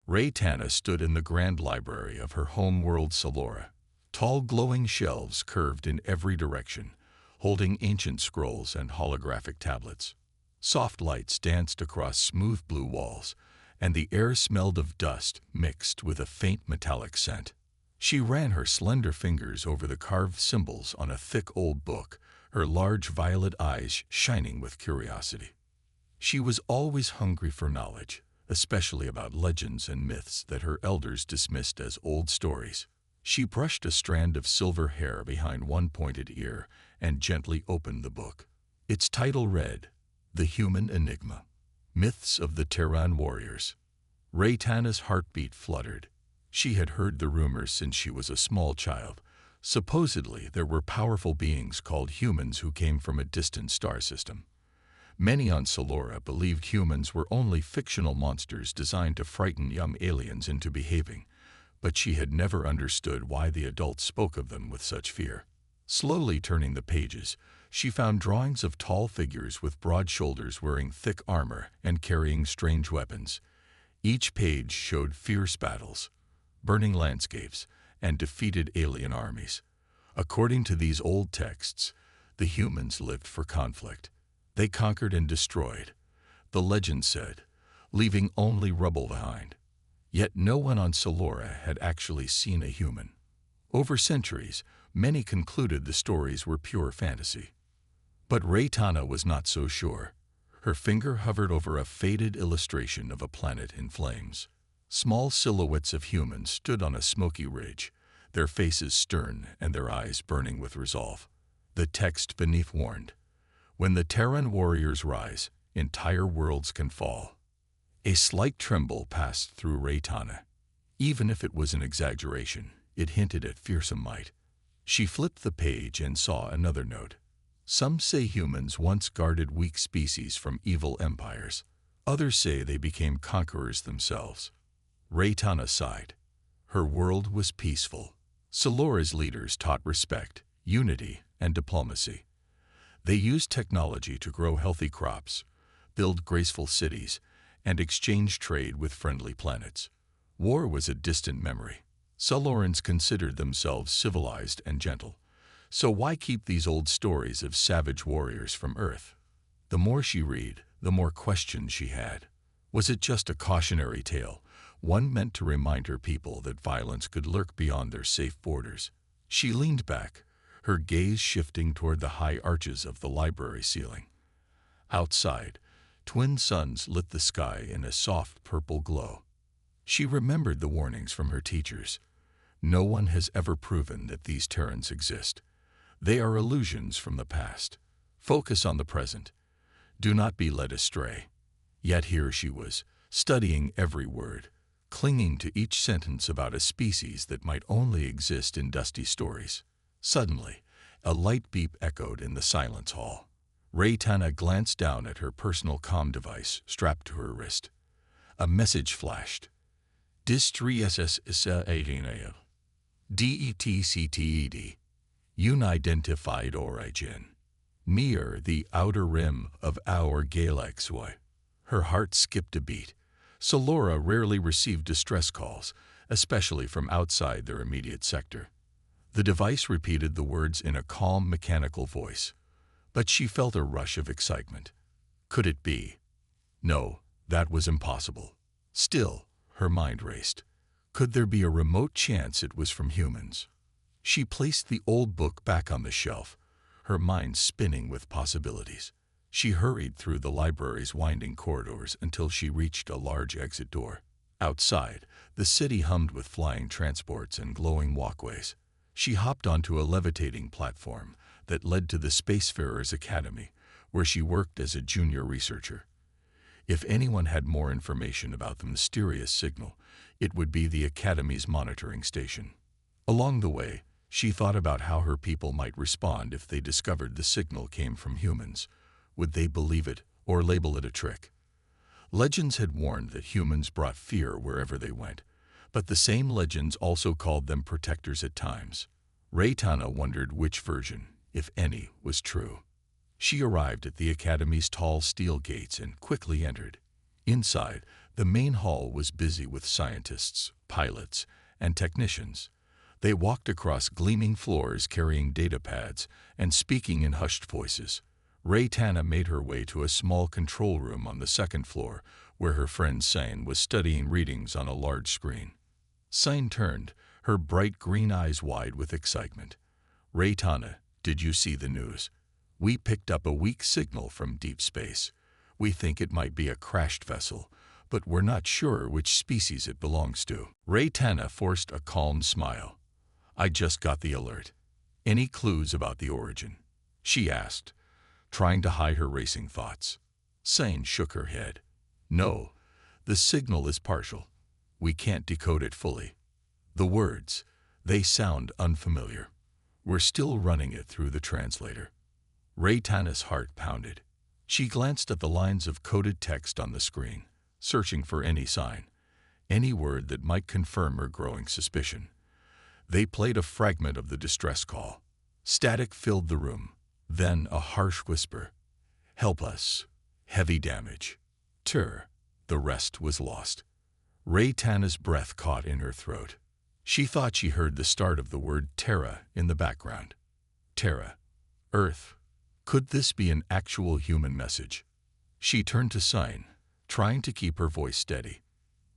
Raytana stood in the grand library of her home world Solora. Tall glowing shelves curved in every direction, holding ancient scrolls and holographic tablets. Soft lights danced across smooth blue walls, and the air smelled of dust mixed with a faint metallic scent. She ran her slender fingers over the carved symbols on a thick old book, her large violet eyes shining with curiosity. She was always hungry for knowledge, especially about legends and myths that her elders dismissed as old stories. She brushed a strand of silver hair behind one pointed ear and gently opened the book. Its title read, The Human Enigma, Myths of the Terran Warriors. Raytana's heartbeat fluttered. She had heard the rumors since she was a small child. Supposedly, there were powerful beings called humans who came from a distant star system. Many on Solora believed humans were only fictional monsters designed to frighten young aliens into behaving, but she had never understood why the adults spoke of them with such fear. Slowly turning the pages, she found drawings of tall figures with broad shoulders wearing thick armor and carrying strange weapons. Each page showed fierce battles, burning landscapes, and defeated alien armies. According to these old texts, the humans lived for conflict. They conquered and destroyed, the legend said, leaving only rubble behind. Yet no one on Solora had actually seen a human. Over centuries, many concluded the stories were pure fantasy. But Raytana was not so sure. Her finger hovered over a faded illustration of a planet in flames. Small silhouettes of humans stood on a smoky ridge, their faces stern and their eyes burning with resolve. The text beneath warned, when the Terran warriors rise, entire worlds can fall. A slight tremble passed through Raytana. Even if it was an exaggeration, it hinted at fearsome might. She flipped the page and saw another note. Some say humans once guarded weak species from evil empires. Others say they became conquerors themselves. Raytana sighed. Her world was peaceful. Solora's leaders taught respect, unity, and diplomacy. They used technology to grow healthy crops, build graceful cities, and exchange trade with friendly planets. War was a distant memory. Solorans considered themselves civilized and gentle. So why keep these old stories of savage warriors from Earth? The more she read, the more questions she had. Was it just a cautionary tale, one meant to remind her people that violence could lurk beyond their safe borders? She leaned back, her gaze shifting toward the high arches of the library ceiling. Outside, twin suns lit the sky in a soft purple glow. She remembered the warnings from her teachers. No one has ever proven that these Terrans exist. They are illusions from the past. Focus on the present. Do not be led astray. Yet here she was, studying every word, clinging to each sentence about a species that might only exist in dusty stories. Suddenly, a light beep echoed in the silence hall. Raytana glanced down at her personal comm device strapped to her wrist. A message flashed. Distries isa DETCTED. Unidentified origin. Near the outer rim of our galaxy. Her heart skipped a beat. Solora rarely received distress calls, especially from outside their immediate sector. The device repeated the words in a calm, mechanical voice. But she felt a rush of excitement. Could it be? No, that was impossible. Still, her mind raced. Could there be a remote chance it was from humans? She placed the old book back on the shelf, her mind spinning with possibilities. She hurried through the library's winding corridors until she reached a large exit door. Outside, the city hummed with flying transports and glowing walkways. She hopped onto a levitating platform that led to the Spacefarers Academy, where she worked as a junior researcher. If anyone had more information about the mysterious signal, it would be the Academy's monitoring station. Along the way, she thought about how her people might respond if they discovered the signal came from humans. Would they believe it or label it a trick? Legends had warned that humans brought fear wherever they went, but the same legends also called them protectors at times. Raytana wondered which version, if any, was true. She arrived at the Academy's tall steel gates and quickly entered. Inside, The main hall was busy with scientists, pilots, and technicians. They walked across gleaming floors carrying data pads and speaking in hushed voices. Tana made her way to a small control room on the second floor where her friend Sane was studying readings on a large screen. Sane turned, her bright green eyes wide with excitement. Tana, did you see the news? We picked up a weak signal from deep space. We think it might be a crashed vessel, but we're not sure which species it belongs to. Tana forced a calm smile. I just got the alert. Any clues about the origin? She asked, trying to hide her racing thoughts. Sane shook her head. No, the signal is partial. We can't decode it fully. The words, they sound unfamiliar. We're still running it through the translator. Tana's heart pounded. She glanced at the lines of coded text on the screen, searching for any sign, any word that might confirm her growing suspicion. They played a fragment of the distress call. Static filled the room, then a harsh whisper. Help us. Heavy damage. The rest was lost. Tana's breath caught in her throat. She thought she heard the start of the word Terra in the background. Terra. Earth. Could this be an actual human message? She turned to Sine, trying to keep her voice steady.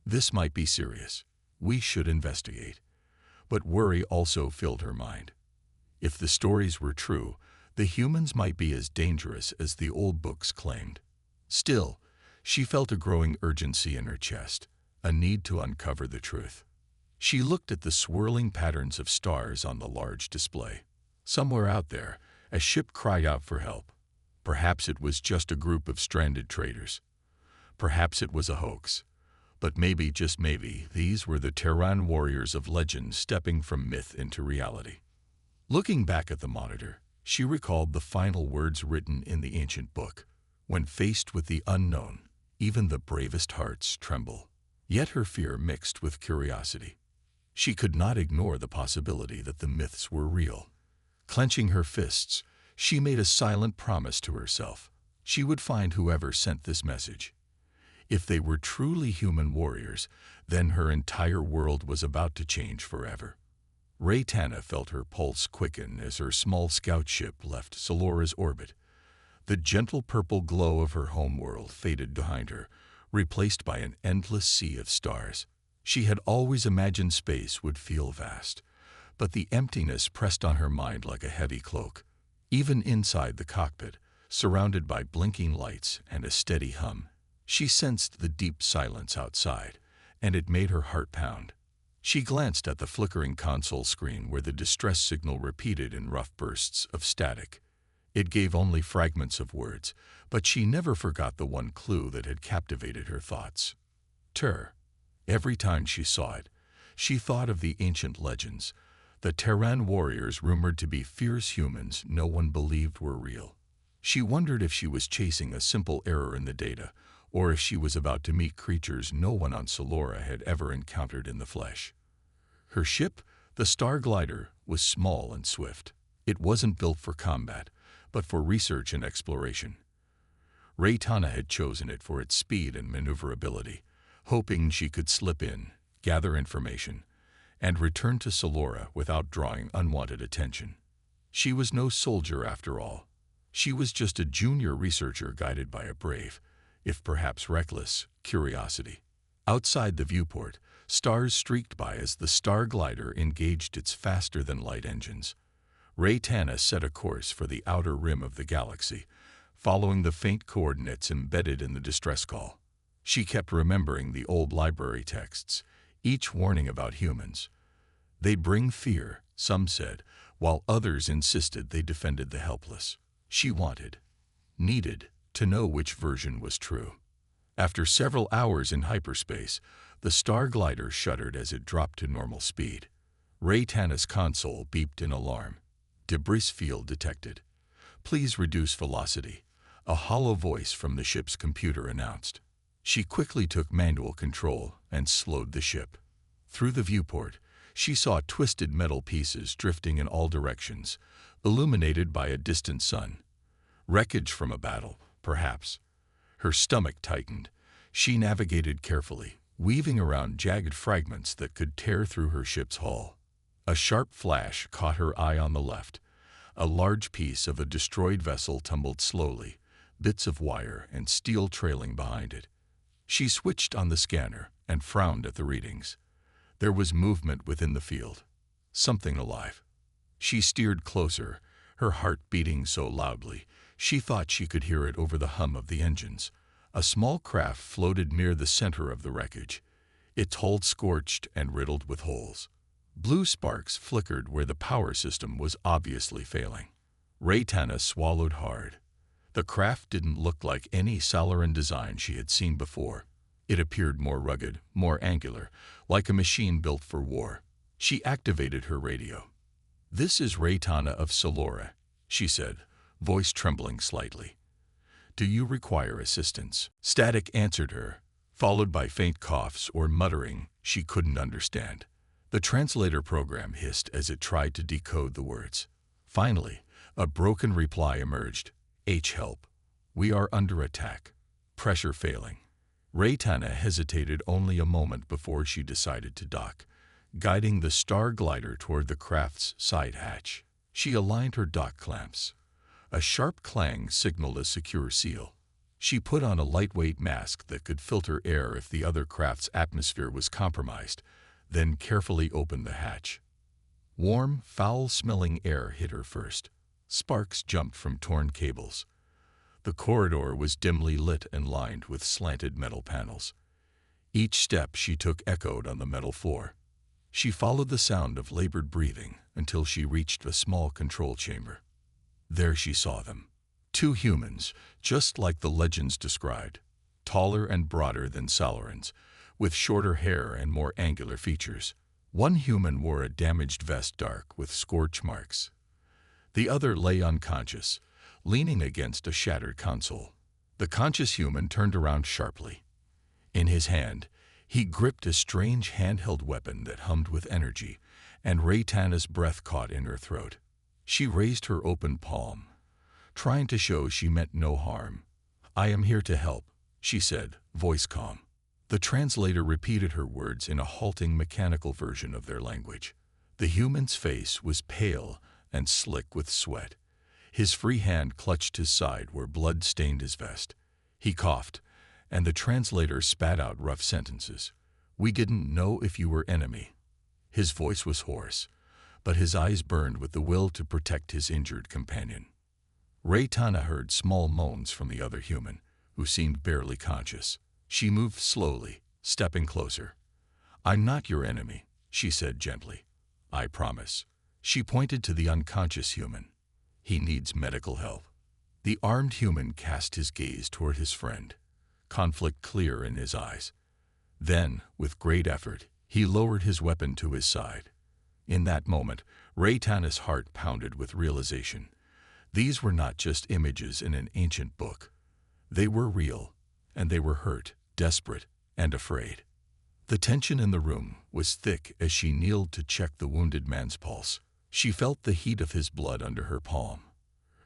This might be serious. We should investigate. But worry also filled her mind. If the stories were true, the humans might be as dangerous as the old books claimed. Still, she felt a growing urgency in her chest, a need to uncover the truth. She looked at the swirling patterns of stars on the large display. Somewhere out there, a ship cried out for help. Perhaps it was just a group of stranded traders. Perhaps it was a hoax. But maybe, just maybe, these were the Terran warriors of legend stepping from myth into reality. Looking back at the monitor, she recalled the final words written in the ancient book. When faced with the unknown, even the bravest hearts tremble. Yet her fear mixed with curiosity. She could not ignore the possibility that the myths were real. Clenching her fists, she made a silent promise to herself. She would find whoever sent this message. If they were truly human warriors, then her entire world was about to change forever. Tana felt her pulse quicken as her small scout ship left Solora's orbit. The gentle purple glow of her homeworld faded behind her, replaced by an endless sea of stars. She had always imagined space would feel vast, but the emptiness pressed on her mind like a heavy cloak. Even inside the cockpit, surrounded by blinking lights and a steady hum, she sensed the deep silence outside, and it made her heart pound. She glanced at the flickering console screen where the distress signal repeated in rough bursts of static. It gave only fragments of words, but she never forgot the one clue that had captivated her thoughts. Every time she saw it, she thought of the ancient legends, the Terran warriors rumored to be fierce humans no one believed were real. She wondered if she was chasing a simple error in the data, or if she was about to meet creatures no one on Solora had ever encountered in the flesh. Her ship, the Star Glider, was small and swift. It wasn't built for combat, but for research and exploration. Tana had chosen it for its speed and maneuverability, hoping she could slip in, gather information, and return to Solora without drawing unwanted attention. She was no soldier after all. She was just a junior researcher guided by a brave, if perhaps reckless, curiosity. Outside the viewport, stars streaked by as the Star Glider engaged its faster-than-light engines. Tana set a course for the outer rim of the galaxy, following the faint coordinates embedded in the distress call. She kept remembering the old library texts, each warning about humans. They'd bring fear, some said, while others insisted they defended the helpless. She needed, to know which version was true. After several hours in hyperspace, the Star Glider shuddered as it dropped to normal speed. Tana's console beeped in alarm. Debris field detected. Please reduce velocity, a hollow voice from the ship's computer announced. She quickly took manual control and slowed the ship. Through the viewport, she saw twisted metal pieces drifting in all directions, illuminated by a distant sun. Wreckage from a battle, perhaps. Her stomach tightened. She navigated carefully, weaving around jagged fragments that could tear through her ship's hull. A sharp flash caught her eye on the left. A large piece of a destroyed vessel tumbled slowly, bits of wire and steel trailing behind it. She switched on the scanner and frowned at the readings. There was movement within the field. Something alive. She steered closer, her heart beating so loudly she thought she could hear it over the hum of the engines. A small craft floated near the center of the wreckage, its hull scorched and riddled with holes. Blue sparks flickered where the power system was obviously failing. Raytana swallowed hard. The craft didn't look like any Solaran design she had seen before. It appeared more rugged, more angular, like a machine built for war. She activated her radio. "This is Raytana of Solora," she said, voice trembling slightly. "Do you require assistance?" Static answered her, followed by faint coughs or muttering she couldn't understand. The translator program hissed as it tried to decode the words. Finally, a broken reply emerged. "H help. We are under attack. Pressure failing." Raytana hesitated only a moment before she decided to dock, guiding the star glider toward the craft's side hatch. She aligned her dock clamps. A sharp clang signaled a secure seal. She put on a lightweight mask that could filter air if the other craft's atmosphere was compromised, then carefully opened the hatch. Warm, foul-smelling air hit her first. Sparks jumped from torn cables. The corridor was dimly lit and lined with slanted metal panels. Each step she took echoed on the metal floor. She followed the sound of labored breathing until she reached a small control chamber. There she saw them. Two humans, just like the legends described, taller and broader than Solarans, with shorter hair and more angular features. One human wore a damaged vest dark with scorch marks. The other lay unconscious, leaning against a shattered console. The conscious human turned around sharply. In his hand, he gripped a strange handheld weapon that hummed with energy, and Raytana's breath caught in her throat. She raised her open palm, trying to show she meant no harm. "I am here to help," she said, voice calm. The translator repeated her words in a halting mechanical version of their language. The human's face was pale and slick with sweat. His free hand clutched his side where blood stained his vest. He coughed, and the translator spat out rough sentences. "We didn't know if you were enemy." His voice was hoarse, but his eyes burned with the will to protect his injured companion. Raytana heard small moans from the other human, who seemed barely conscious. She moved slowly, stepping closer. "I'm not your enemy," she said gently. "I promise." She pointed to the unconscious human. "He needs medical help." The armed human cast his gaze toward his friend, conflict clear in his eyes. Then, with great effort, he lowered his weapon to his side. In that moment, Raytana's heart pounded with realization. These were not just images in an ancient book. They were real, and they were hurt, desperate, and afraid. The tension in the room was thick as she kneeled to check the wounded man's pulse. She felt the heat of his blood under her palm.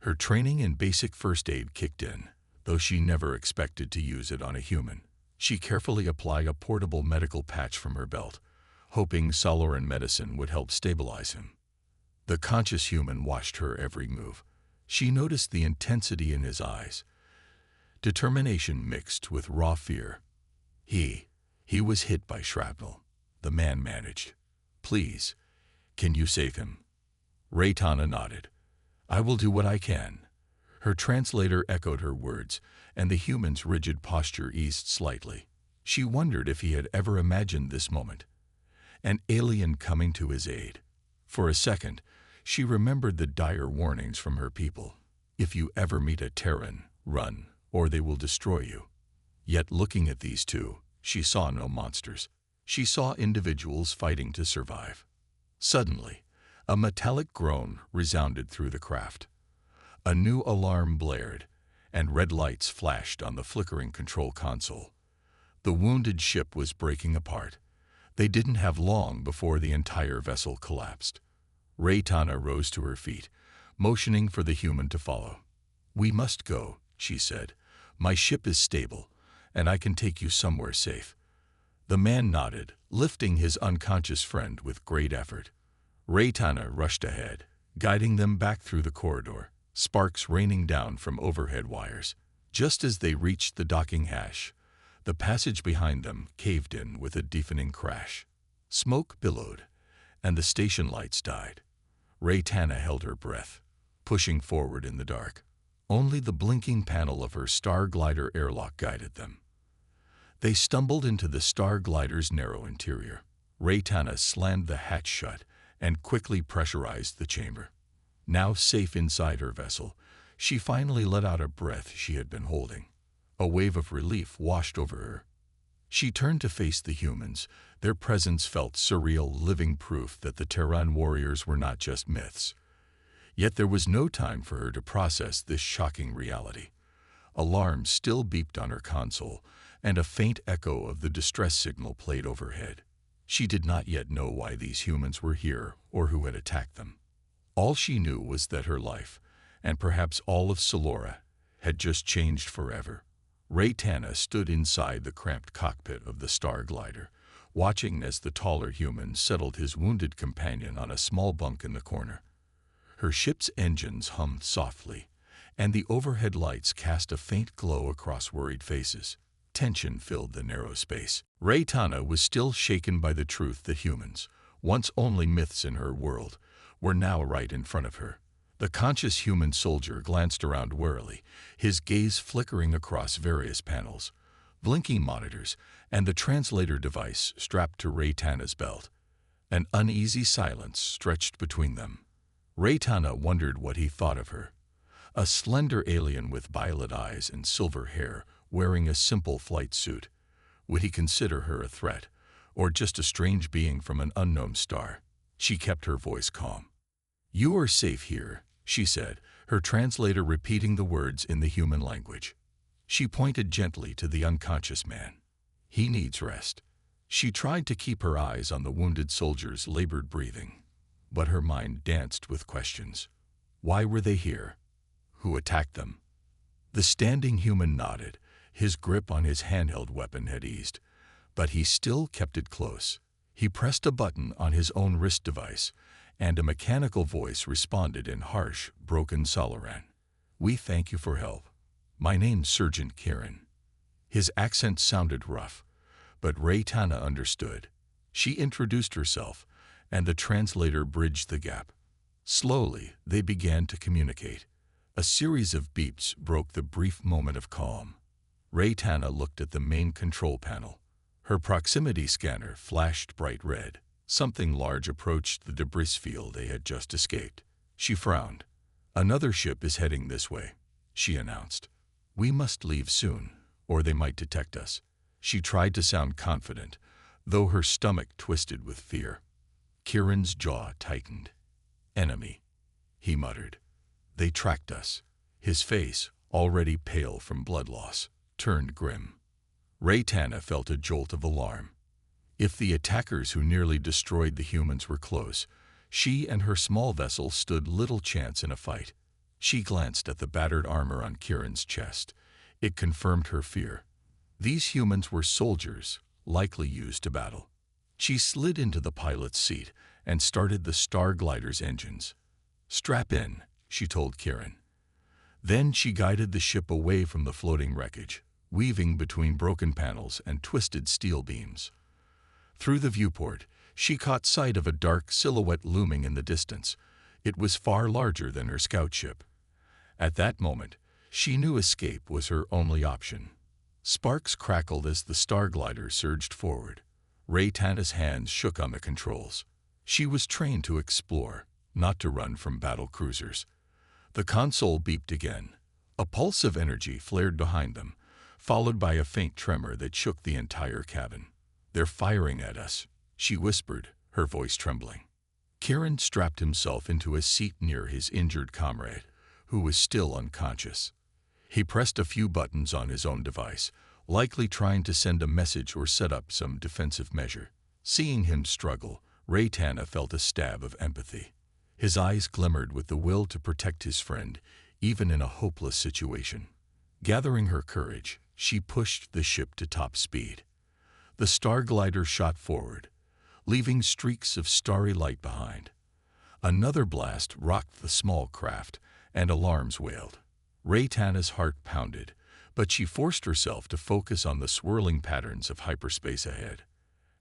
Her training in basic first aid kicked in, though she never expected to use it on a human. She carefully applied a portable medical patch from her belt, hoping Solaran medicine would help stabilize him. The conscious human watched her every move. She noticed the intensity in his eyes, determination mixed with raw fear. He was hit by shrapnel, the man managed. "Please, can you save him?" Raytana nodded. "I will do what I can." Her translator echoed her words, and the human's rigid posture eased slightly. She wondered if he had ever imagined this moment. An alien coming to his aid. For a second, she remembered the dire warnings from her people. "If you ever meet a Terran, run, or they will destroy you." Yet looking at these two, she saw no monsters. She saw individuals fighting to survive. Suddenly, a metallic groan resounded through the craft. A new alarm blared, and red lights flashed on the flickering control console. The wounded ship was breaking apart. They didn't have long before the entire vessel collapsed. Raytana rose to her feet, motioning for the human to follow. "We must go," she said. "My ship is stable, and I can take you somewhere safe." The man nodded, lifting his unconscious friend with great effort. Raytana rushed ahead, guiding them back through the corridor, sparks raining down from overhead wires. Just as they reached the docking hatch, the passage behind them caved in with a deafening crash. Smoke billowed, and the station lights died. Raytana held her breath, pushing forward in the dark. Only the blinking panel of her Star Glider airlock guided them. They stumbled into the Star Glider's narrow interior. Raytana slammed the hatch shut and quickly pressurized the chamber. Now safe inside her vessel, she finally let out a breath she had been holding. A wave of relief washed over her. She turned to face the humans. Their presence felt surreal, living proof that the Terran warriors were not just myths. Yet there was no time for her to process this shocking reality. Alarms still beeped on her console, and a faint echo of the distress signal played overhead. She did not yet know why these humans were here or who had attacked them. All she knew was that her life, and perhaps all of Solora, had just changed forever. Raytana stood inside the cramped cockpit of the Star Glider, watching as the taller human settled his wounded companion on a small bunk in the corner. Her ship's engines hummed softly, and the overhead lights cast a faint glow across worried faces. Tension filled the narrow space. Raytana was still shaken by the truth that humans, once only myths in her world, were now right in front of her. The conscious human soldier glanced around warily, his gaze flickering across various panels, blinking monitors, and the translator device strapped to Raytana's belt. An uneasy silence stretched between them. Raytana wondered what he thought of her. A slender alien with violet eyes and silver hair, wearing a simple flight suit. Would he consider her a threat, or just a strange being from an unknown star? She kept her voice calm. "You are safe here," she said, her translator repeating the words in the human language. She pointed gently to the unconscious man. "He needs rest." She tried to keep her eyes on the wounded soldier's labored breathing, but her mind danced with questions. Why were they here? Who attacked them? The standing human nodded. His grip on his handheld weapon had eased, but he still kept it close. He pressed a button on his own wrist device, and a mechanical voice responded in harsh, broken Soloran. "We thank you for help. My name's Sergeant Kieran." His accent sounded rough, but Raytana understood. She introduced herself, and the translator bridged the gap. Slowly, they began to communicate. A series of beeps broke the brief moment of calm. Raytana looked at the main control panel. Her proximity scanner flashed bright red. Something large approached the debris field they had just escaped. She frowned. "Another ship is heading this way," she announced. "We must leave soon, or they might detect us." She tried to sound confident, though her stomach twisted with fear. Kieran's jaw tightened. "Enemy," he muttered. "They tracked us." His face, already pale from blood loss, turned grim. Raytana felt a jolt of alarm. If the attackers who nearly destroyed the humans were close, she and her small vessel stood little chance in a fight. She glanced at the battered armor on Kieran's chest. It confirmed her fear. These humans were soldiers, likely used to battle. She slid into the pilot's seat and started the Star Glider's engines. "Strap in," she told Kieran. Then she guided the ship away from the floating wreckage, weaving between broken panels and twisted steel beams. Through the viewport, she caught sight of a dark silhouette looming in the distance. It was far larger than her scout ship. At that moment, she knew escape was her only option. Sparks crackled as the Star Glider surged forward. Raytana's hands shook on the controls. She was trained to explore, not to run from battle cruisers. The console beeped again. A pulse of energy flared behind them, followed by a faint tremor that shook the entire cabin. "They're firing at us," she whispered, her voice trembling. Kieran strapped himself into a seat near his injured comrade, who was still unconscious. He pressed a few buttons on his own device, likely trying to send a message or set up some defensive measure. Seeing him struggle, Raytana felt a stab of empathy. His eyes glimmered with the will to protect his friend, even in a hopeless situation. Gathering her courage, She pushed the ship to top speed. The star glider shot forward, leaving streaks of starry light behind. Another blast rocked the small craft, and alarms wailed. Raytana's heart pounded, but she forced herself to focus on the swirling patterns of hyperspace ahead.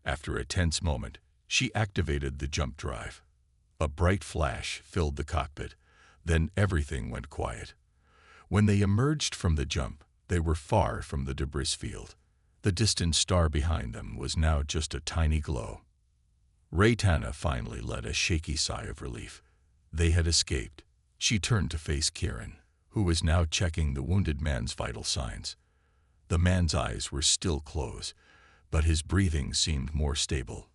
After a tense moment, she activated the jump drive. A bright flash filled the cockpit, then everything went quiet. When they emerged from the jump, they were far from the debris field. The distant star behind them was now just a tiny glow. Raytana finally let a shaky sigh of relief. They had escaped. She turned to face Kieran, who was now checking the wounded man's vital signs. The man's eyes were still closed, but his breathing seemed more stable.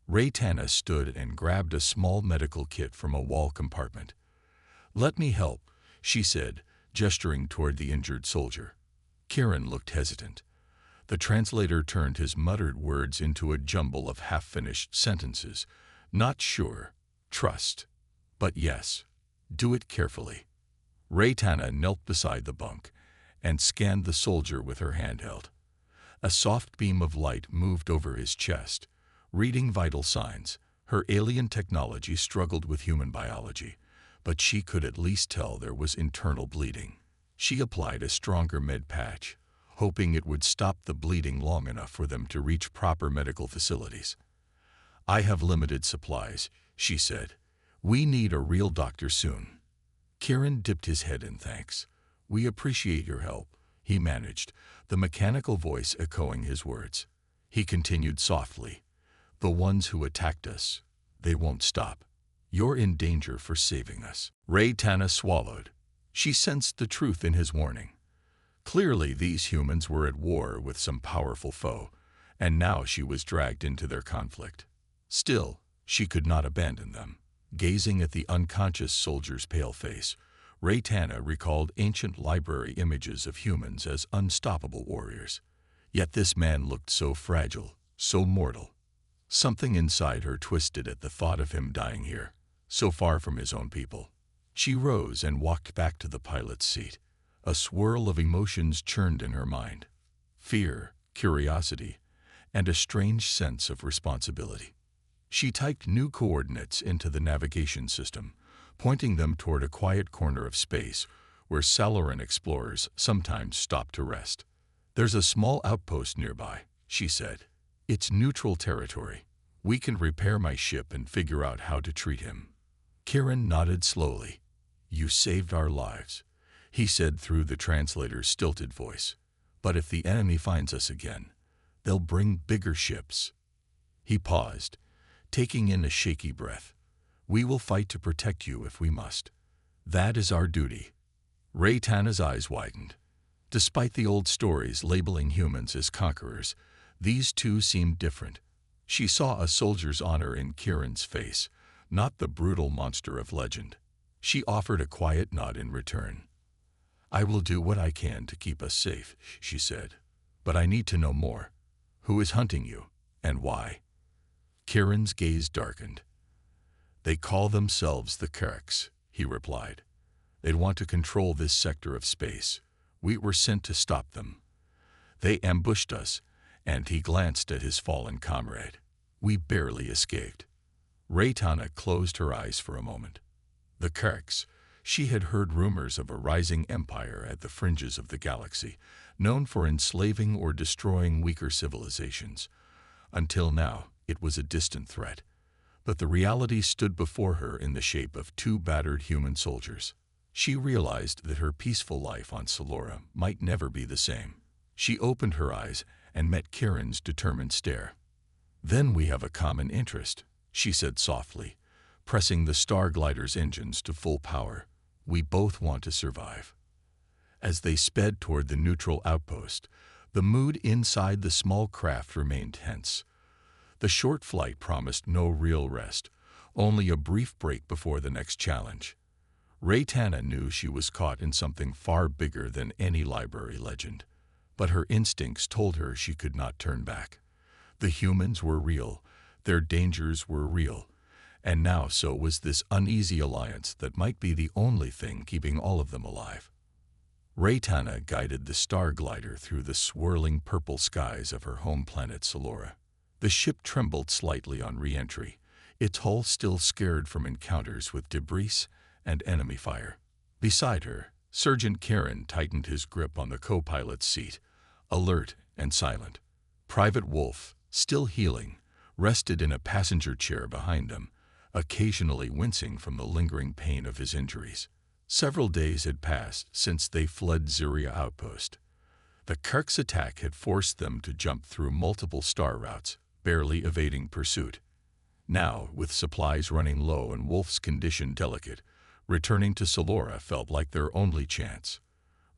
Raytana stood and grabbed a small medical kit from a wall compartment. "Let me help," she said, gesturing toward the injured soldier. Kieran looked hesitant. The translator turned his muttered words into a jumble of half-finished sentences. "Not sure. Trust. But yes. Do it carefully." Raytana knelt beside the bunk and scanned the soldier with her handheld. A soft beam of light moved over his chest, reading vital signs. Her alien technology struggled with human biology, but she could at least tell there was internal bleeding. She applied a stronger med patch, hoping it would stop the bleeding long enough for them to reach proper medical facilities. "I have limited supplies," she said. "We need a real doctor soon." Kieran dipped his head in thanks. "We appreciate your help," he managed, the mechanical voice echoing his words. He continued softly, "The ones who attacked us, they won't stop. You're in danger for saving us." Raytana swallowed. She sensed the truth in his warning. Clearly these humans were at war with some powerful foe, and now she was dragged into their conflict. Still, she could not abandon them. Gazing at the unconscious soldier's pale face, Raytana recalled ancient library images of humans as unstoppable warriors. Yet this man looked so fragile, so mortal. Something inside her twisted at the thought of him dying here, so far from his own people. She rose and walked back to the pilot's seat. A swirl of emotions churned in her mind. Fear, curiosity, and a strange sense of responsibility. She typed new coordinates into the navigation system, pointing them toward a quiet corner of space where Saloran explorers sometimes stopped to rest. "There's a small outpost nearby," she said. "It's neutral territory. We can repair my ship and figure out how to treat him." Kieran nodded slowly. "You saved our lives," he said through the translator's stilted voice. "But if the enemy finds us again, they'll bring bigger ships." He paused, taking in a shaky breath. "We will fight to protect you if we must. That is our duty." Raytana's eyes widened. Despite the old stories labeling humans as conquerors, these two seemed different. She saw a soldier's honor in Kieran's face, not the brutal monster of legend. She offered a quiet nod in return. "I will do what I can to keep us safe," she said. "But I need to know more. Who is hunting you, and why?" Kieran's gaze darkened. "They call themselves the Carracks," he replied. "They want to control this sector of space. We were sent to stop them. They ambushed us," and he glanced at his fallen comrade. "We barely escaped." Raytana closed her eyes for a moment. The Carracks. She had heard rumors of a rising empire at the fringes of the galaxy, known for enslaving or destroying weaker civilizations. Until now, it was a distant threat. But the reality stood before her in the shape of two battered human soldiers. She realized that her peaceful life on Salora might never be the same. She opened her eyes and met Kieran's determined stare. "Then we have a common interest," she said softly, pressing the Star Glider's engines to full power. "We both want to survive." As they sped toward the neutral outpost, the mood inside the small craft remained tense. The short flight promised no real rest, only a brief break before the next challenge. Raytana knew she was caught in something far bigger than any library legend, but her instincts told her she could not turn back. The humans were real, their dangers were real, and now so was this uneasy alliance that might be the only thing keeping all of them alive. Raytana guided the star glider through the swirling purple skies of her home planet Solora. The ship trembled slightly on re-entry, its hull still scared from encounters with debris and enemy fire. Beside her, Sergeant Karen tightened his grip on the co-pilot's seat, alert and silent. Private Wolf, still healing, rested in a passenger chair behind them, occasionally wincing from the lingering pain of his injuries. Several days had passed since they fled Zyria outpost. The Kirk's attack had forced them to jump through multiple star routes, barely evading pursuit. Now, with supplies running low and Wolf's condition delicate, returning to Solora felt like their only chance.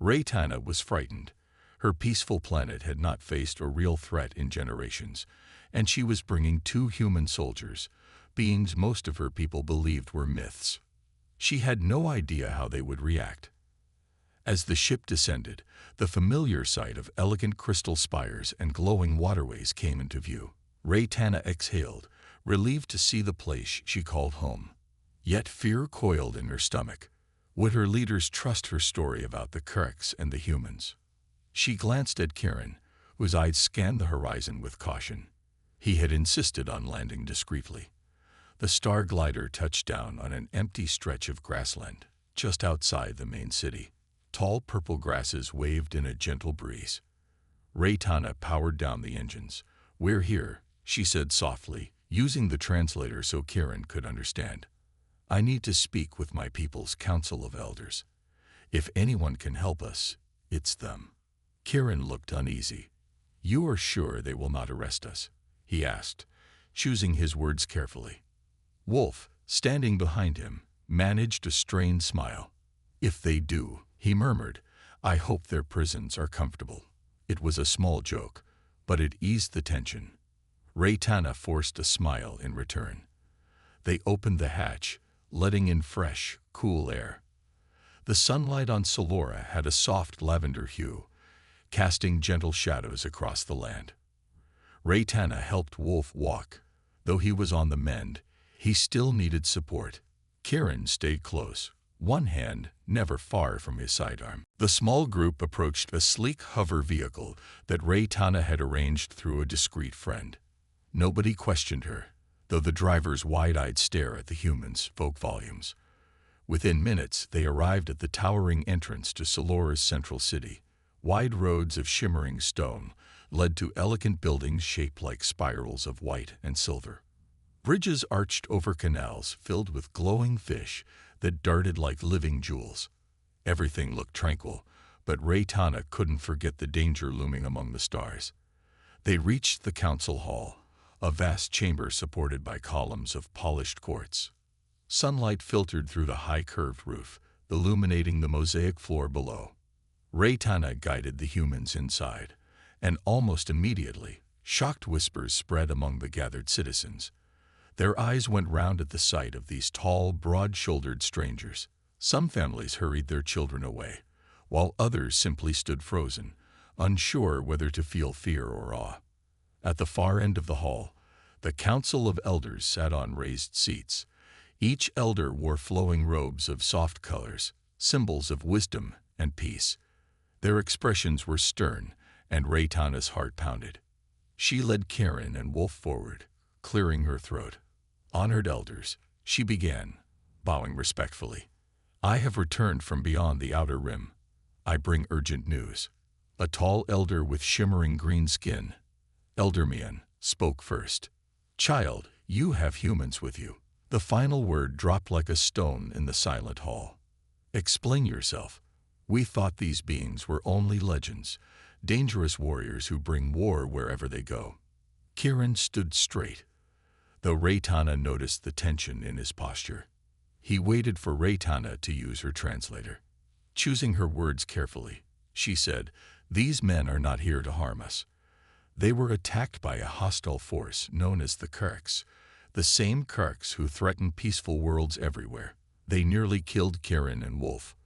Raytana was frightened. Her peaceful planet had not faced a real threat in generations, and she was bringing 2 human soldiers, beings most of her people believed were myths. She had no idea how they would react. As the ship descended, the familiar sight of elegant crystal spires and glowing waterways came into view. Raytana exhaled, relieved to see the place she called home. Yet fear coiled in her stomach. Would her leaders trust her story about the Kirks and the humans? She glanced at Kieran, whose eyes scanned the horizon with caution. He had insisted on landing discreetly. The star glider touched down on an empty stretch of grassland, just outside the main city. Tall purple grasses waved in a gentle breeze. Raytana powered down the engines. "We're here," she said softly, using the translator so Kieran could understand. "I need to speak with my people's council of elders. If anyone can help us, it's them." Kieran looked uneasy. "You are sure they will not arrest us?" he asked, choosing his words carefully. Wolf, standing behind him, managed a strained smile. "If they do," he murmured, "I hope their prisons are comfortable." It was a small joke, but it eased the tension. Raytana forced a smile in return. They opened the hatch, letting in fresh, cool air. The sunlight on Solora had a soft lavender hue, casting gentle shadows across the land. Raytana helped Wolf walk. Though he was on the mend, he still needed support. Kieran stayed close, one hand never far from his sidearm. The small group approached a sleek hover vehicle that Raytana had arranged through a discreet friend. Nobody questioned her, though the driver's wide-eyed stare at the humans spoke volumes. Within minutes, they arrived at the towering entrance to Solora's central city. Wide roads of shimmering stone led to elegant buildings shaped like spirals of white and silver. Bridges arched over canals filled with glowing fish that darted like living jewels. Everything looked tranquil, but Raytana couldn't forget the danger looming among the stars. They reached the council hall, a vast chamber supported by columns of polished quartz. Sunlight filtered through the high curved roof, illuminating the mosaic floor below. Raytana guided the humans inside, and almost immediately, shocked whispers spread among the gathered citizens. Their eyes went round at the sight of these tall, broad-shouldered strangers. Some families hurried their children away, while others simply stood frozen, unsure whether to feel fear or awe. At the far end of the hall, the council of elders sat on raised seats. Each elder wore flowing robes of soft colors, symbols of wisdom and peace. Their expressions were stern, and Raytana's heart pounded. She led Karen and Wolf forward, clearing her throat. "Honored elders," she began, bowing respectfully. "I have returned from beyond the outer rim. I bring urgent news." A tall elder with shimmering green skin, Elder Mian, spoke first. "Child, you have humans with you." The final word dropped like a stone in the silent hall. "Explain yourself." "We thought these beings were only legends, dangerous warriors who bring war wherever they go." Kieran stood straight, though Raytana noticed the tension in his posture. He waited for Raytana to use her translator. Choosing her words carefully, she said, "These men are not here to harm us. They were attacked by a hostile force known as the Kirks, the same Kirks who threaten peaceful worlds everywhere. They nearly killed Kieran and Wolf.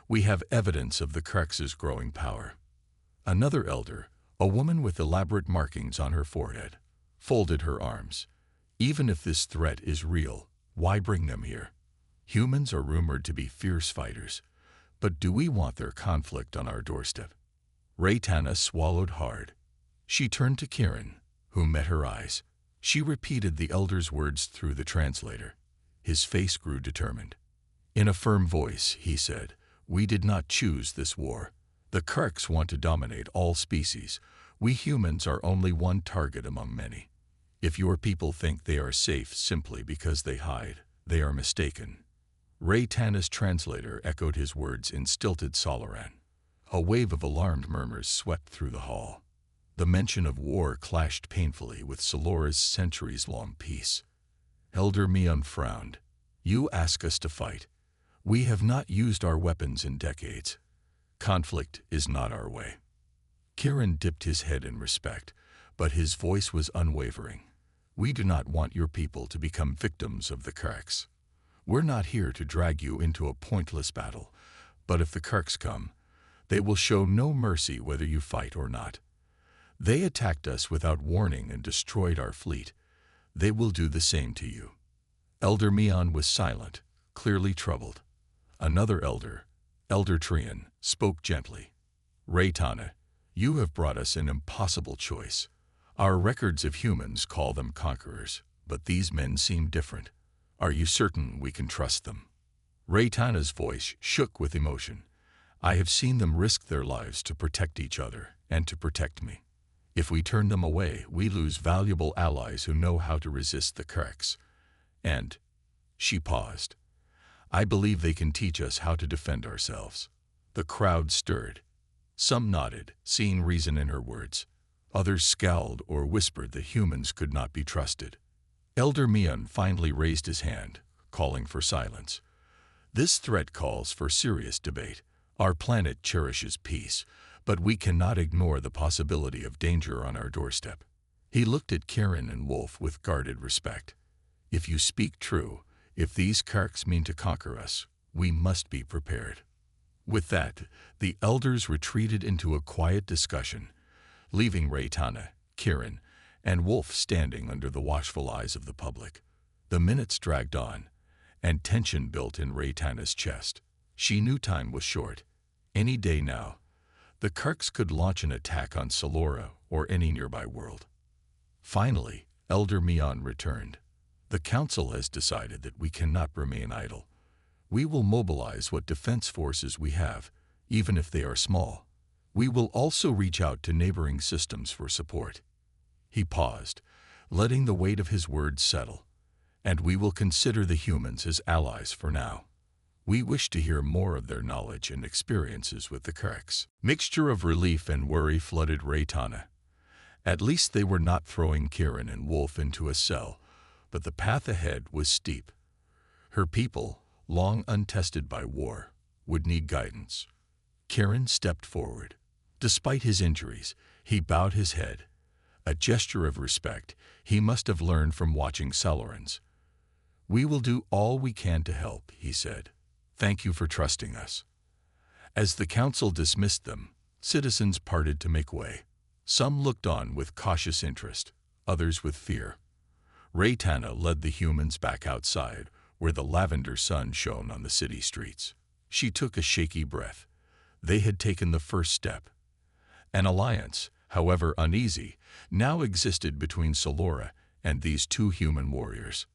We have evidence of the Kirks' growing power." Another elder, a woman with elaborate markings on her forehead, folded her arms. "Even if this threat is real, why bring them here? Humans are rumored to be fierce fighters, But do we want their conflict on our doorstep? Raytana swallowed hard. She turned to Kirin, who met her eyes. She repeated the elder's words through the translator. His face grew determined. In a firm voice, he said, "We did not choose this war. The Karks want to dominate all species. We humans are only one target among many. If your people think they are safe simply because they hide, they are mistaken." Raytana's translator echoed his words in stilted Soloran. A wave of alarmed murmurs swept through the hall. The mention of war clashed painfully with Solora's centuries-long peace. Elder Mion frowned. "You ask us to fight. We have not used our weapons in decades. Conflict is not our way." Kirin dipped his head in respect, but his voice was unwavering. "We do not want your people to become victims of the Karks. We're not here to drag you into a pointless battle, but if the Karks come, they will show no mercy whether you fight or not. They attacked us without warning and destroyed our fleet. They will do the same to you." Elder Mion was silent, clearly troubled. Another elder, Elder Trian, spoke gently. "Raytana, you have brought us an impossible choice. Our records of humans call them conquerors, but these men seem different. Are you certain we can trust them?" Raytana's voice shook with emotion. "I have seen them risk their lives to protect each other and to protect me. If we turn them away, we lose valuable allies who know how to resist the Karks. And," she paused, "I believe they can teach us how to defend ourselves." The crowd stirred. Some nodded, seeing reason in her words. Others scowled or whispered that humans could not be trusted. Elder Mion finally raised his hand, calling for silence. "This threat calls for serious debate. Our planet cherishes peace, but we cannot ignore the possibility of danger on our doorstep." He looked at Kirin and Wolf with guarded respect. "If you speak true, if these Karks mean to conquer us, we must be prepared." With that, the elders retreated into a quiet discussion, leaving Raytana, Kirin, and Wolf standing under the watchful eyes of the public. The minutes dragged on, and tension built in Raytana's chest. She knew time was short. Any day now, the Karks could launch an attack on Solora or any nearby world. Finally, Elder Mion returned. "The Council has decided that we cannot remain idle. We will mobilize what defense forces we have, even if they are small. We will also reach out to neighboring systems for support." He paused, letting the weight of his words settle. "And we will consider the humans as allies for now. We wish to hear more of their knowledge and experiences with the Karks." Mixture of relief and worry flooded Raytana. At least they were not throwing Kirin and Wolf into a cell, but the path ahead was steep. Her people, long untested by war, would need guidance. Kirin stepped forward. Despite his injuries, he bowed his head. A gesture of respect he must have learned from watching Salorans. "We will do all we can to help," he said. "Thank you for trusting us." As the council dismissed them, citizens parted to make way. Some looked on with cautious interest, others with fear. Raytana led the humans back outside, where the lavender sun shone on the city streets. She took a shaky breath. They had taken the first step. An alliance, however uneasy, now existed between Solora and these two human warriors.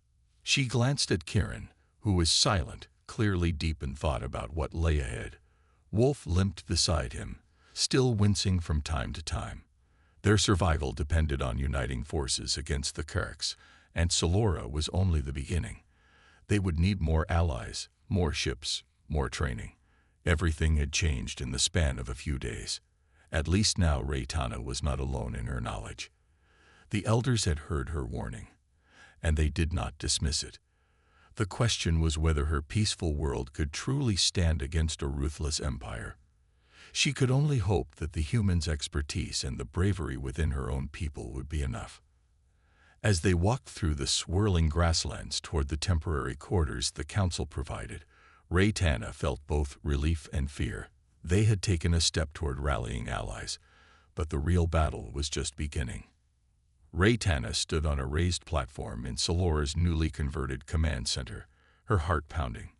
She glanced at Kirin, who was silent, clearly deep in thought about what lay ahead. Wolf limped beside him, still wincing from time to time. Their survival depended on uniting forces against the Karks, and Solora was only the beginning. They would need more allies, more ships, more training. Everything had changed in the span of a few days. At least now Raytana was not alone in her knowledge. The elders had heard her warning, and they did not dismiss it. The question was whether her peaceful world could truly stand against a ruthless empire. She could only hope that the humans' expertise and the bravery within her own people would be enough. As they walked through the swirling grasslands toward the temporary quarters the council provided, Raytana felt both relief and fear. They had taken a step toward rallying allies, but the real battle was just beginning. Raytana stood on a raised platform in Solora's newly converted command center, her heart pounding.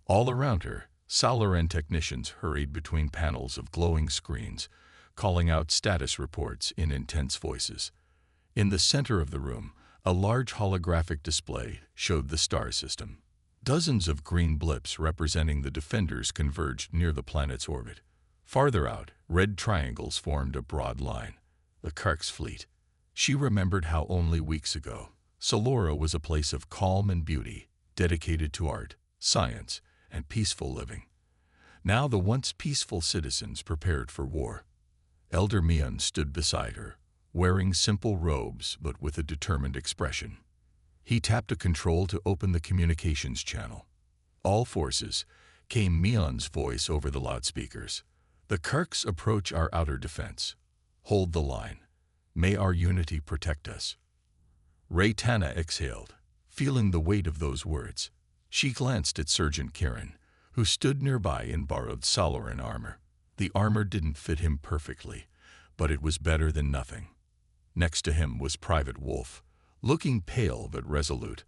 All around her, Saloran technicians hurried between panels of glowing screens, calling out status reports in intense voices. In the center of the room, a large holographic display showed the star system. Dozens of green blips representing the defenders converged near the planet's orbit. Farther out, red triangles formed a broad line. The Kark's fleet. She remembered how only weeks ago, Solora was a place of calm and beauty, dedicated to art, science, and peaceful living. Now the once peaceful citizens prepared for war. Elder Mion stood beside her, wearing simple robes but with a determined expression. He tapped a control to open the communications channel. All forces, came Mion's voice over the loudspeakers. The Karks approach our outer defense. Hold the line. May our unity protect us. Raytana exhaled, feeling the weight of those words. She glanced at Sergeant Kieran, who stood nearby in borrowed Saloran armor. The armor didn't fit him perfectly, but it was better than nothing. Next to him was Private Wolf, looking pale but resolute.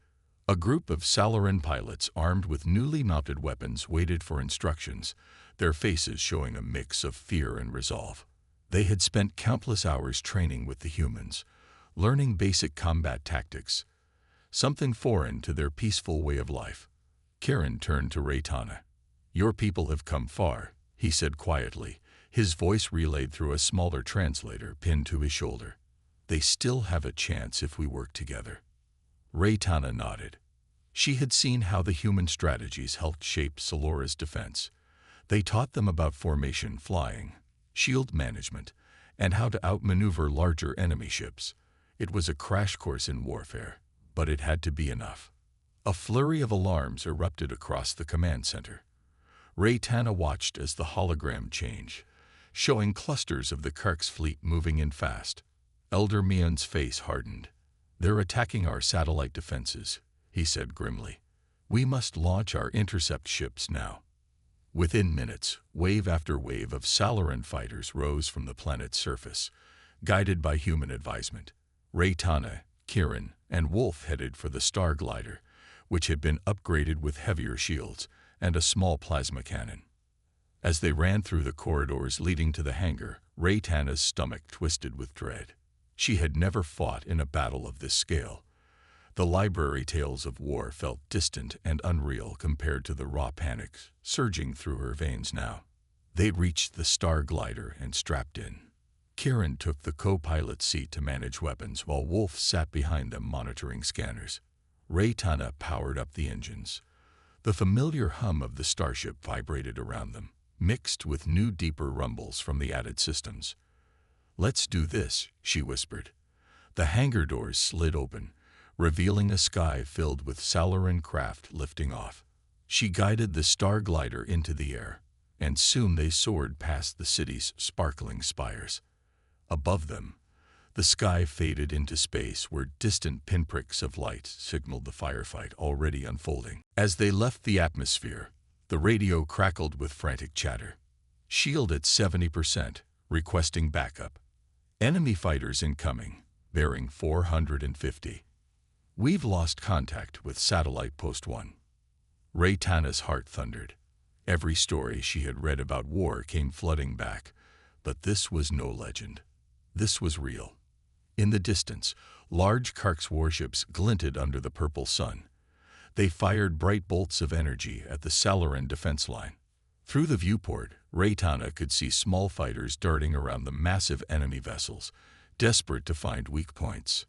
A group of Saloran pilots armed with newly mounted weapons waited for instructions, their faces showing a mix of fear and resolve. They had spent countless hours training with the humans, learning basic combat tactics, something foreign to their peaceful way of life. Kieran turned to Raytana. "Your people have come far," he said quietly, his voice relayed through a smaller translator pinned to his shoulder. "They still have a chance if we work together." Raytana nodded. She had seen how the human strategies helped shape Solora's defense. They taught them about formation flying, shield management, and how to outmaneuver larger enemy ships. It was a crash course in warfare, but it had to be enough. A flurry of alarms erupted across the command center. Raytana watched as the hologram changed, showing clusters of the Kark's fleet moving in fast. Elder Mion's face hardened. "They're attacking our satellite defenses," he said grimly. "We must launch our intercept ships now." Within minutes, wave after wave of Saloran fighters rose from the planet's surface, guided by human advisement. Raytana, Kieran, and Wolf headed for the star glider, which had been upgraded with heavier shields and a small plasma cannon. As they ran through the corridors leading to the hangar, Raytana's stomach twisted with dread. She had never fought in a battle of this scale. The library tales of war felt distant and unreal compared to the raw panics surging through her veins now. They reached the star glider and strapped in. Kieran took the co-pilot seat to manage weapons while Wolf sat behind them monitoring scanners. Raytana powered up the engines. The familiar hum of the starship vibrated around them, mixed with new deeper rumbles from the added systems. "Let's do this," she whispered. The hangar doors slid open, revealing a sky filled with Saloran craft lifting off. She guided the star glider into the air, and soon they soared past the city's sparkling spires. Above them, the sky faded into space where distant pinpricks of light signaled the firefight already unfolding. As they left the atmosphere, the radio crackled with frantic chatter. "Shield at 70%, requesting backup. Enemy fighters incoming, bearing 450. We've lost contact with Satellite Post 1. Raytana's heart thundered. Every story she had read about war came flooding back, but this was no legend. This was real. In the distance, large Kark's warships glinted under the purple sun. They fired bright bolts of energy at the Saloran defense line. Through the viewport, Raytana could see small fighters darting around the massive enemy vessels, desperate to find weak points.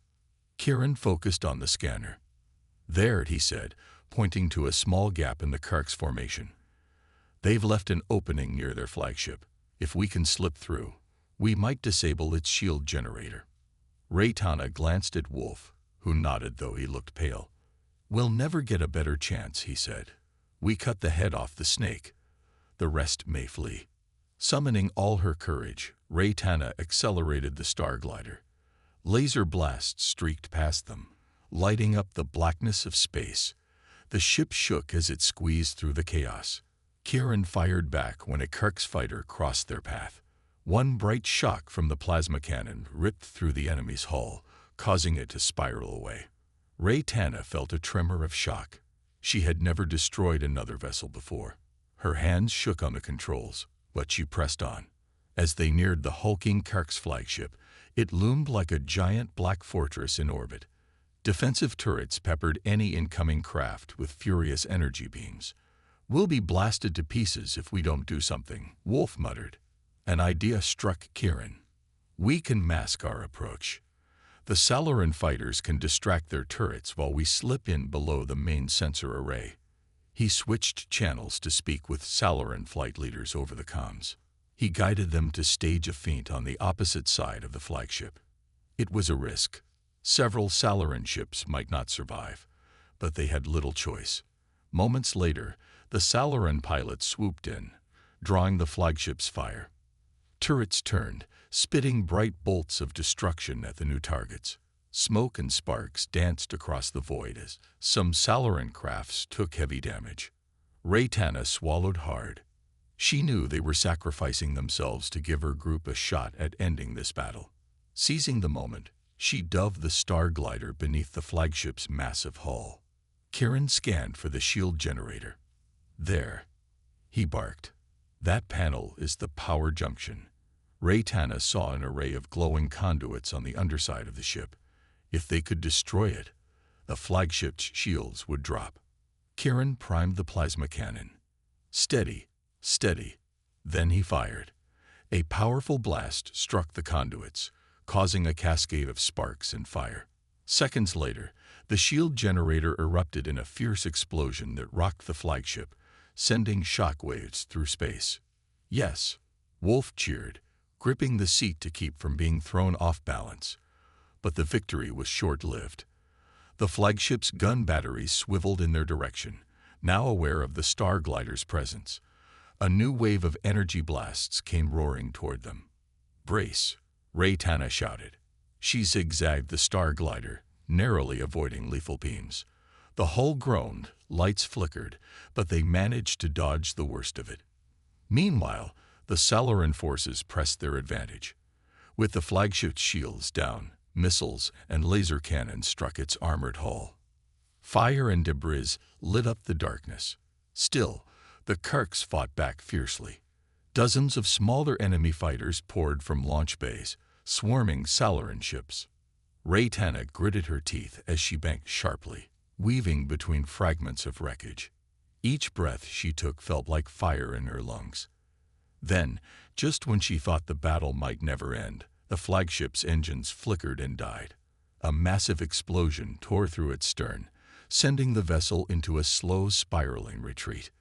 Kieran focused on the scanner. "There," he said, pointing to a small gap in the Kark's formation. "They've left an opening near their flagship. If we can slip through, we might disable its shield generator." Raytana glanced at Wolf, who nodded though he looked pale. "We'll never get a better chance," he said. "We cut the head off the snake. The rest may flee." Summoning all her courage, Raytana accelerated the star glider. Laser blasts streaked past them, lighting up the blackness of space. The ship shook as it squeezed through the chaos. Kieran fired back when a Kark's fighter crossed their path. One bright shock from the plasma cannon ripped through the enemy's hull, causing it to spiral away. Raytana felt a tremor of shock. She had never destroyed another vessel before. Her hands shook on the controls, but she pressed on. As they neared the hulking Kirk's flagship, it loomed like a giant black fortress in orbit. Defensive turrets peppered any incoming craft with furious energy beams. "We'll be blasted to pieces if we don't do something," Wolf muttered. An idea struck Kieran. "We can mask our approach. The Salaran fighters can distract their turrets while we slip in below the main sensor array." He switched channels to speak with Salaran flight leaders over the comms. He guided them to stage a feint on the opposite side of the flagship. It was a risk. Several Salaran ships might not survive, but they had little choice. Moments later, the Salaran pilots swooped in, drawing the flagship's fire. Turrets turned, spitting bright bolts of destruction at the new targets. Smoke and sparks danced across the void as some Salaran crafts took heavy damage. Raytana swallowed hard. She knew they were sacrificing themselves to give her group a shot at ending this battle. Seizing the moment, she dove the star glider beneath the flagship's massive hull. Kieran scanned for the shield generator. "There," he barked. "That panel is the power junction." Raytana saw an array of glowing conduits on the underside of the ship. If they could destroy it, the flagship's shields would drop. Kieran primed the plasma cannon. Steady, steady. Then he fired. A powerful blast struck the conduits, causing a cascade of sparks and fire. Seconds later, the shield generator erupted in a fierce explosion that rocked the flagship, sending shockwaves through space. "Yes," Wolf cheered, gripping the seat to keep from being thrown off balance. But the victory was short-lived. The flagship's gun batteries swiveled in their direction, now aware of the star glider's presence. A new wave of energy blasts came roaring toward them. "Brace," Raytana shouted. She zigzagged the star glider, narrowly avoiding lethal beams. The hull groaned, lights flickered, but they managed to dodge the worst of it. Meanwhile, the Salaran forces pressed their advantage. With the flagship's shields down, missiles and laser cannons struck its armored hull. Fire and debris lit up the darkness. Still, the Kirks fought back fiercely. Dozens of smaller enemy fighters poured from launch bays, swarming Salaran ships. Raytana gritted her teeth as she banked sharply, weaving between fragments of wreckage. Each breath she took felt like fire in her lungs. Then, just when she thought the battle might never end, the flagship's engines flickered and died. A massive explosion tore through its stern, sending the vessel into a slow, spiraling retreat.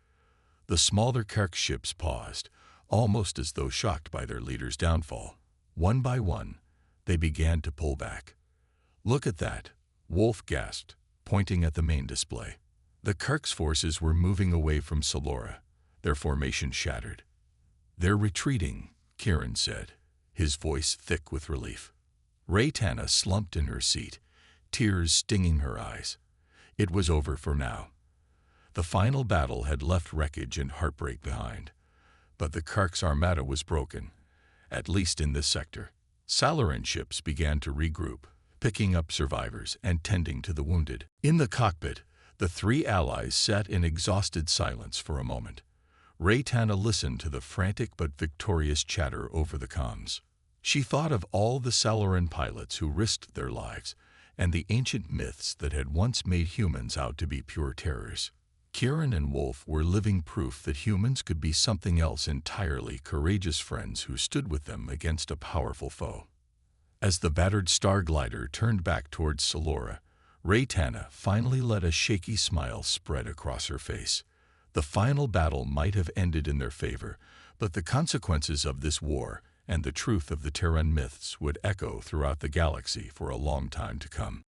The smaller Kirk ships paused, almost as though shocked by their leader's downfall. One by one, they began to pull back. "Look at that," Wolf gasped, pointing at the main display. The Kirk's forces were moving away from Salora, their formation shattered. "They're retreating," Kieran said, his voice thick with relief. Raytana slumped in her seat, tears stinging her eyes. It was over for now. The final battle had left wreckage and heartbreak behind. But the Kirk's armada was broken, at least in this sector. Salaran ships began to regroup, picking up survivors and tending to the wounded. In the cockpit, the three allies sat in exhausted silence for a moment. Raytana listened to the frantic but victorious chatter over the comms. She thought of all the Salaran pilots who risked their lives, and the ancient myths that had once made humans out to be pure terrors. Kieran and Wolf were living proof that humans could be something else entirely, courageous friends who stood with them against a powerful foe. As the battered star glider turned back towards Salora, Raytana finally let a shaky smile spread across her face. The final battle might have ended in their favor, but the consequences of this war and the truth of the Terran myths would echo throughout the galaxy for a long time to come.